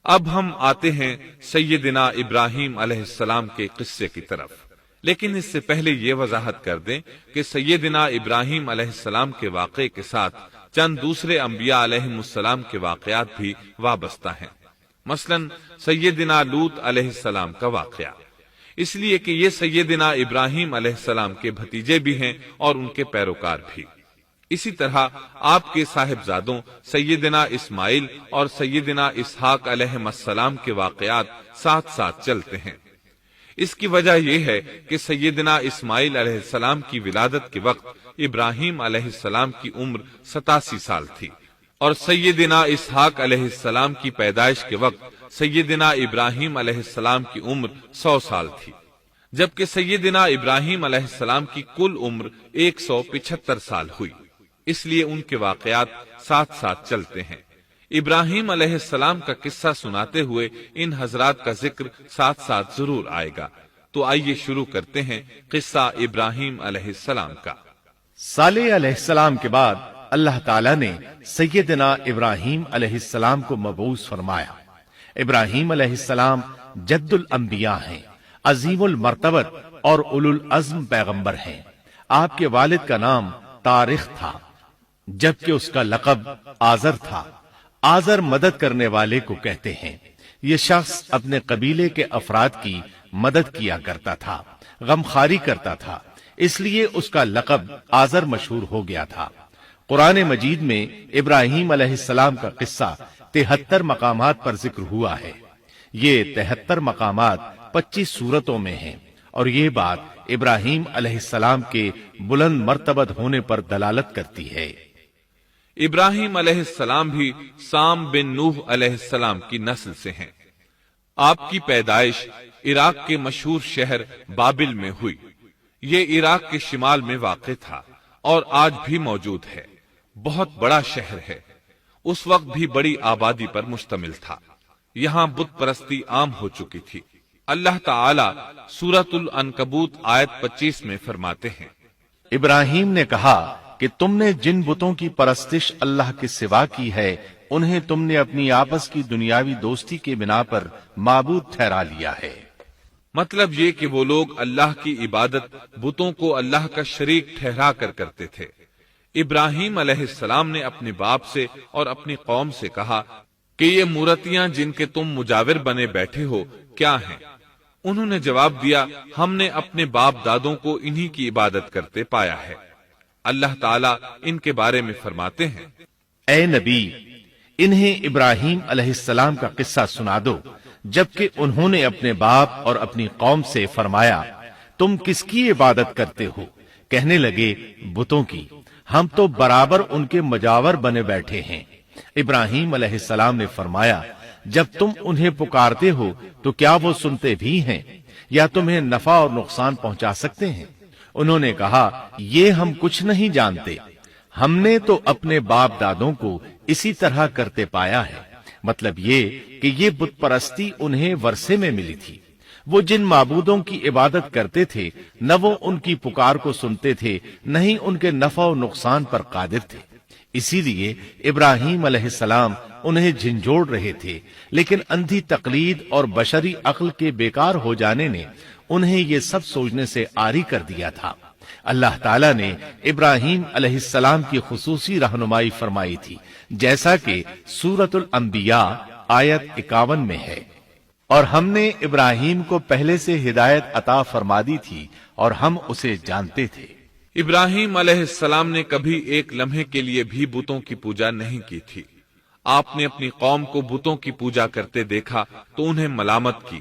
اب ہم آتے ہیں سیدنا ابراہیم علیہ السلام کے قصے کی طرف، لیکن اس سے پہلے یہ وضاحت کر دیں کہ سیدنا ابراہیم علیہ السلام کے واقعے کے ساتھ چند دوسرے انبیاء علیہم السلام کے واقعات بھی وابستہ ہیں، مثلا سیدنا لوط علیہ السلام کا واقعہ، اس لیے کہ یہ سیدنا ابراہیم علیہ السلام کے بھتیجے بھی ہیں اور ان کے پیروکار بھی۔ اسی طرح آپ کے صاحبزادوں سیدنا اسماعیل اور سیدنا اسحاق علیہ السلام کے واقعات ساتھ ساتھ چلتے ہیں۔ اس کی وجہ یہ ہے کہ سیدنا اسماعیل علیہ السلام کی ولادت کے وقت ابراہیم علیہ السلام کی عمر 87 سال تھی، اور سیدنا اسحاق علیہ السلام کی پیدائش کے وقت سیدنا ابراہیم علیہ السلام کی عمر 100 سال تھی، جبکہ سیدنا ابراہیم علیہ السلام کی کل عمر 175 سال ہوئی، اس لیے ان کے واقعات ساتھ ساتھ چلتے ہیں۔ ابراہیم علیہ السلام کا قصہ سناتے ہوئے ان حضرات کا ذکر ساتھ ساتھ ضرور آئے گا، تو آئیے شروع کرتے ہیں قصہ ابراہیم علیہ السلام کا۔ صالح علیہ السلام کے بعد اللہ تعالیٰ نے سیدنا ابراہیم علیہ السلام کو مبعوث فرمایا۔ ابراہیم علیہ السلام جد الانبیاء ہیں، عظیم المرتبت اور اولو العزم پیغمبر ہیں۔ آپ کے والد کا نام طارق تھا، جبکہ اس کا لقب آزر تھا۔ آزر مدد کرنے والے کو کہتے ہیں۔ یہ شخص اپنے قبیلے کے افراد کی مدد کیا کرتا تھا، غمخواری کرتا تھا، اس لیے اس کا لقب آزر مشہور ہو گیا تھا۔ قرآن مجید میں ابراہیم علیہ السلام کا قصہ 73 مقامات پر ذکر ہوا ہے۔ یہ 73 مقامات 25 سورتوں میں ہیں، اور یہ بات ابراہیم علیہ السلام کے بلند مرتبت ہونے پر دلالت کرتی ہے۔ ابراہیم علیہ السلام بھی سام بن نوح علیہ السلام کی نسل سے ہیں۔ آپ کی پیدائش عراق کے مشہور شہر بابل میں ہوئی۔ یہ عراق کے شمال میں واقع تھا اور آج بھی موجود ہے۔ بہت بڑا شہر ہے، اس وقت بھی بڑی آبادی پر مشتمل تھا۔ یہاں بت پرستی عام ہو چکی تھی۔ اللہ تعالی سورۃ العنکبوت آیت 25 میں فرماتے ہیں، ابراہیم نے کہا کہ تم نے جن بتوں کی پرستش اللہ کے سوا کی ہے، انہیں تم نے اپنی آپس کی دنیاوی دوستی کے بنا پر معبود ٹھہرا لیا ہے۔ مطلب یہ کہ وہ لوگ اللہ کی عبادت بتوں کو اللہ کا شریک ٹھہرا کر کرتے تھے۔ ابراہیم علیہ السلام نے اپنے باپ سے اور اپنی قوم سے کہا کہ یہ مورتیاں جن کے تم مجاور بنے بیٹھے ہو کیا ہیں؟ انہوں نے جواب دیا، ہم نے اپنے باپ دادوں کو انہی کی عبادت کرتے پایا ہے۔ اللہ تعالیٰ ان کے بارے میں فرماتے ہیں، اے نبی، انہیں ابراہیم علیہ السلام کا قصہ سنا دو، جبکہ انہوں نے اپنے باپ اور اپنی قوم سے فرمایا، تم کس کی عبادت کرتے ہو؟ کہنے لگے، بتوں کی، ہم تو برابر ان کے مجاور بنے بیٹھے ہیں۔ ابراہیم علیہ السلام نے فرمایا، جب تم انہیں پکارتے ہو تو کیا وہ سنتے بھی ہیں یا تمہیں نفع اور نقصان پہنچا سکتے ہیں؟ انہوں نے کہا، یہ ہم کچھ نہیں جانتے، ہم نے تو اپنے باپ دادوں کو اسی طرح کرتے پایا ہے۔ مطلب یہ کہ یہ بت پرستی انہیں ورثے میں ملی تھی۔ وہ جن معبودوں کی عبادت کرتے تھے، نہ وہ ان کی پکار کو سنتے تھے، نہ ہی ان کے نفع و نقصان پر قادر تھے۔ اسی لیے ابراہیم علیہ السلام انہیں جھنجھوڑ رہے تھے، لیکن اندھی تقلید اور بشری عقل کے بیکار ہو جانے نے انہیں یہ سب سوچنے سے عاری کر دیا تھا۔ اللہ تعالیٰ نے ابراہیم علیہ السلام کی خصوصی رہنمائی فرمائی تھی، جیسا کہ سورۃ الانبیاء آیت 51 میں ہے، اور ہم نے ابراہیم کو پہلے سے ہدایت عطا فرما دی تھی اور ہم اسے جانتے تھے۔ ابراہیم علیہ السلام نے کبھی ایک لمحے کے لیے بھی بتوں کی پوجا نہیں کی تھی۔ آپ نے اپنی قوم کو بتوں کی پوجا کرتے دیکھا تو انہیں ملامت کی،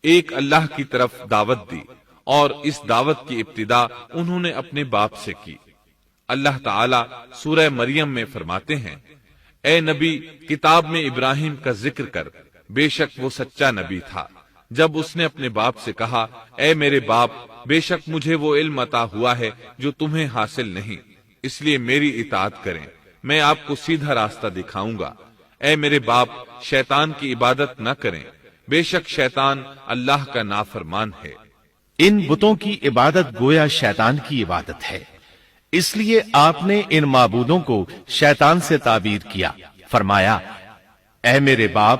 ایک اللہ کی طرف دعوت دی، اور اس دعوت کی ابتدا انہوں نے اپنے باپ سے کی۔ اللہ تعالیٰ سورہ مریم میں فرماتے ہیں، اے نبی، کتاب میں ابراہیم کا ذکر کر، بے شک وہ سچا نبی تھا۔ جب اس نے اپنے باپ سے کہا، اے میرے باپ، بے شک مجھے وہ علم عطا ہوا ہے جو تمہیں حاصل نہیں، اس لیے میری اطاعت کریں، میں آپ کو سیدھا راستہ دکھاؤں گا۔ اے میرے باپ، شیطان کی عبادت نہ کریں، بے شک شیطان اللہ کا نافرمان ہے۔ ان بتوں کی عبادت گویا شیطان کی عبادت ہے، اس لیے آپ نے ان معبودوں کو شیطان سے تعبیر کیا۔ فرمایا، اے میرے باپ،